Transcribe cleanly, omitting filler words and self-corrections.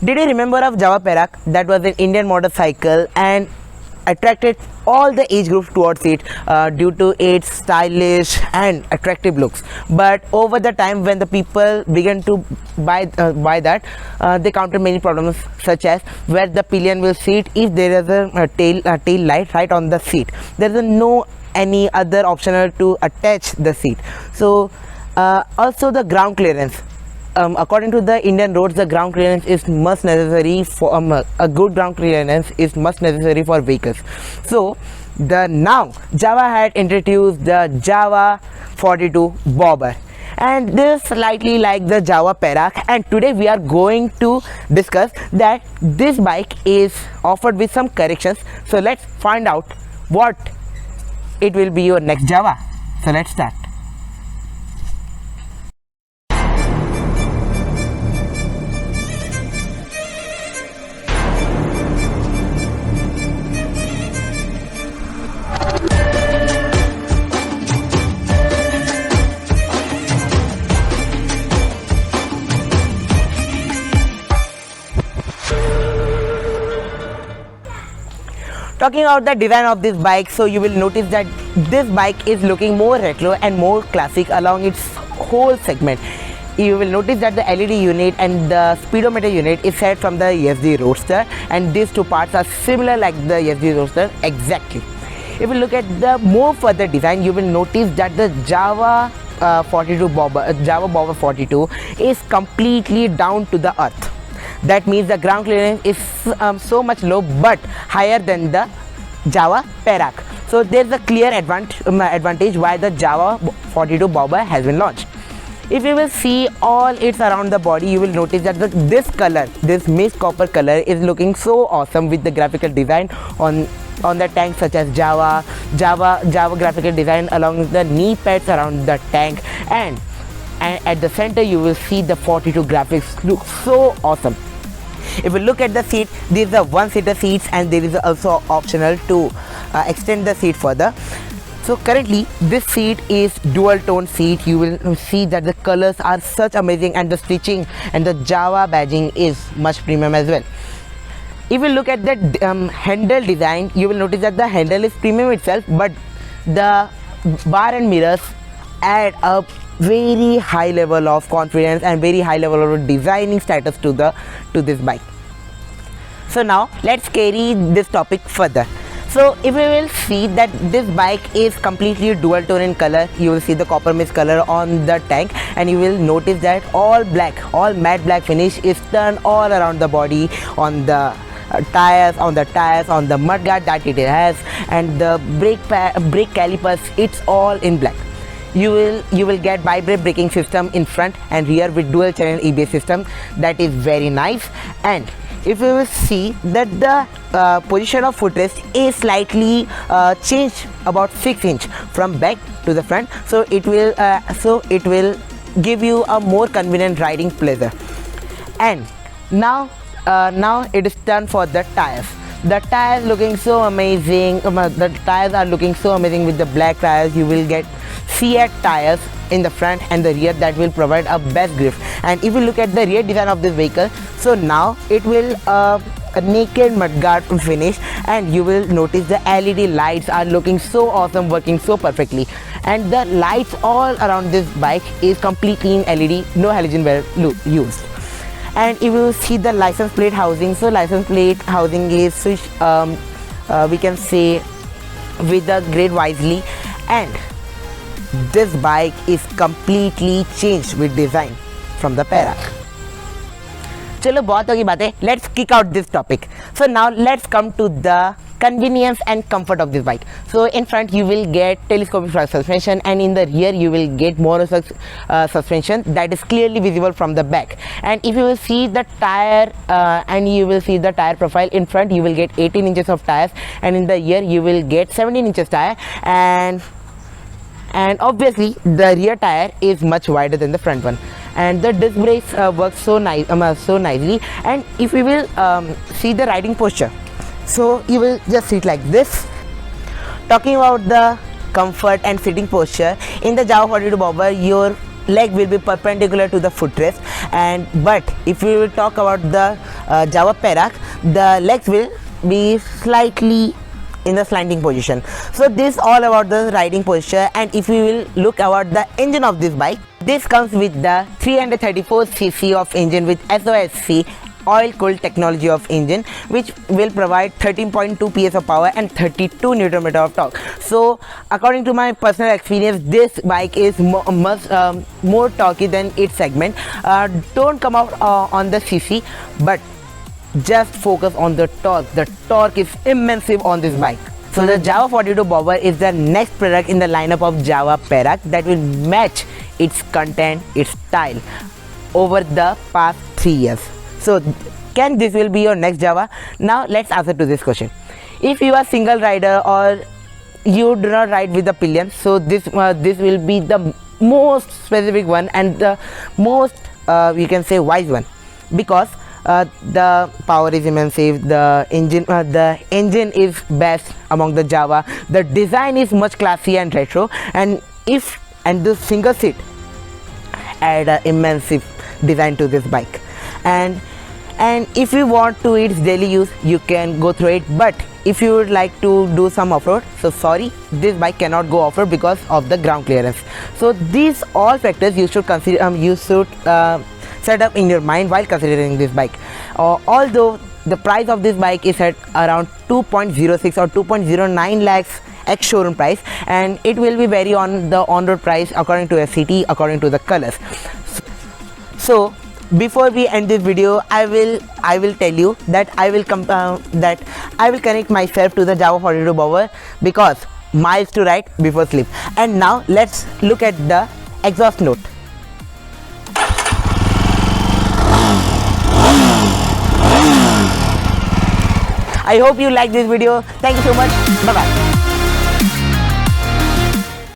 Did you remember of Jawa Perak? That was an Indian motorcycle and attracted all the age groups towards it due to its stylish and attractive looks. But over the time, when the people began to buy that, they encountered many problems, such as where the pillion will sit if there is a tail light right on the seat. There is no any other optional to attach the seat. So also the ground clearance. According to the Indian roads, the ground clearance is must necessary for a good ground clearance is must necessary for vehicles. So now Java had introduced the Jawa 42 Bobber, and this is slightly like the Jawa Perak, and today we are going to discuss that this bike is offered with some corrections. So let's find out what it will be your next Java. So let's start. Talking about the design of this bike, so you will notice that this bike is looking more retro and more classic along its whole segment. You will notice that the LED unit and the speedometer unit is set from the SD Roadster, and these two parts are similar like the SD Roadster exactly. If you look at the more further design, you will notice that the Java 42 Bobber, Java Bobber 42 is completely down to the earth. That means the ground clearance is so much low but higher than the Java Perak. So there is a clear advantage why the Java 42 Bobber has been launched. If you will see all its around the body, you will notice that this color, this mist copper color, is looking so awesome with the graphical design on the tank, such as Java graphical design along the knee pads around the tank, and at the center you will see the 42 graphics look so awesome. If you look at the seat, these are one-seater seats, and there is also optional to extend the seat further. So currently this seat is dual tone seat. You will see that the colors are such amazing, and the stitching and the Java badging is much premium as well. If you look at the handle design, you will notice that the handle is premium itself, but the bar and mirrors add up very high level of confidence and very high level of designing status to this bike. So now let's carry this topic further. So if you will see that this bike is completely dual tone in color, you will see the copper mist color on the tank, and you will notice that all matte black finish is done all around the body, on the tires, on the mudguard that it has, and the brake calipers, it's all in black. You will get vibrate braking system in front and rear with dual channel ABS system. That is very nice. And if you will see that the position of footrest is slightly changed about 6 inch from back to the front, so it will give you a more convenient riding pleasure. And now it is done for the tires. The tires looking so amazing. The tires are looking so amazing with the black tires. You will get Fiat tires in the front and the rear that will provide a best grip. And if you look at the rear design of this vehicle, so now it will a naked mudguard finish, and you will notice the LED lights are looking so awesome, working so perfectly, and the lights all around this bike is completely in LED, no halogen bulb used. And if you see the license plate housing, so license plate housing is we can say with the grade wisely, and this bike is completely changed with design from the Perak. चलो बहुत होगी बातें, let's kick out this topic. So now let's come to the convenience and comfort of this bike. So in front you will get telescopic suspension, and in the rear you will get monoshock suspension that is clearly visible from the back. And if you will see the tire profile, in front you will get 18 inches of tires, and in the rear you will get 17 inches tire, and obviously the rear tire is much wider than the front one, and the disc brakes work so nicely. And if we will see the riding posture, so you will just sit like this. Talking about the comfort and sitting posture, in the Jawa 42 Bobber your leg will be perpendicular to the footrest, and but if we will talk about the Jawa Perak, the legs will be slightly in the slanting position. So this all about the riding posture. And if we will look about the engine of this bike, this comes with the 334cc of engine with SOSC oil cooled technology of engine, which will provide 13.2 PS of power and 32 Newton meter of torque. So according to my personal experience, this bike is more torquey than its segment. Don't come out on the cc, but just focus on the torque. The torque is immense on this bike. So the Jawa 42 Bobber is the next product in the lineup of Jawa Perak that will match its content, its style over the past 3 years. So can this will be your next Jawa? Now let's answer to this question. If you are single rider or you do not ride with the pillion, so this will be the most specific one and the most we can say wise one, because the power is immense, the engine is best among the Jawa, the design is much classy and retro, and the single seat add a immense design to this bike. And if you want to its daily use, you can go through it, but if you would like to do some off-road, so sorry, this bike cannot go off-road because of the ground clearance. So these all factors you should consider, set up in your mind while considering this bike. Although the price of this bike is at around 2.06 or 2.09 lakhs ex showroom price, and it will be vary on the on-road price according to SCT, according to the colors. So before we end this video, I will tell you that I will connect myself to the Jawa 42 Bobber because miles to ride before sleep. And now let's look at the exhaust note. I hope you like this video. Thank you so much. Bye bye.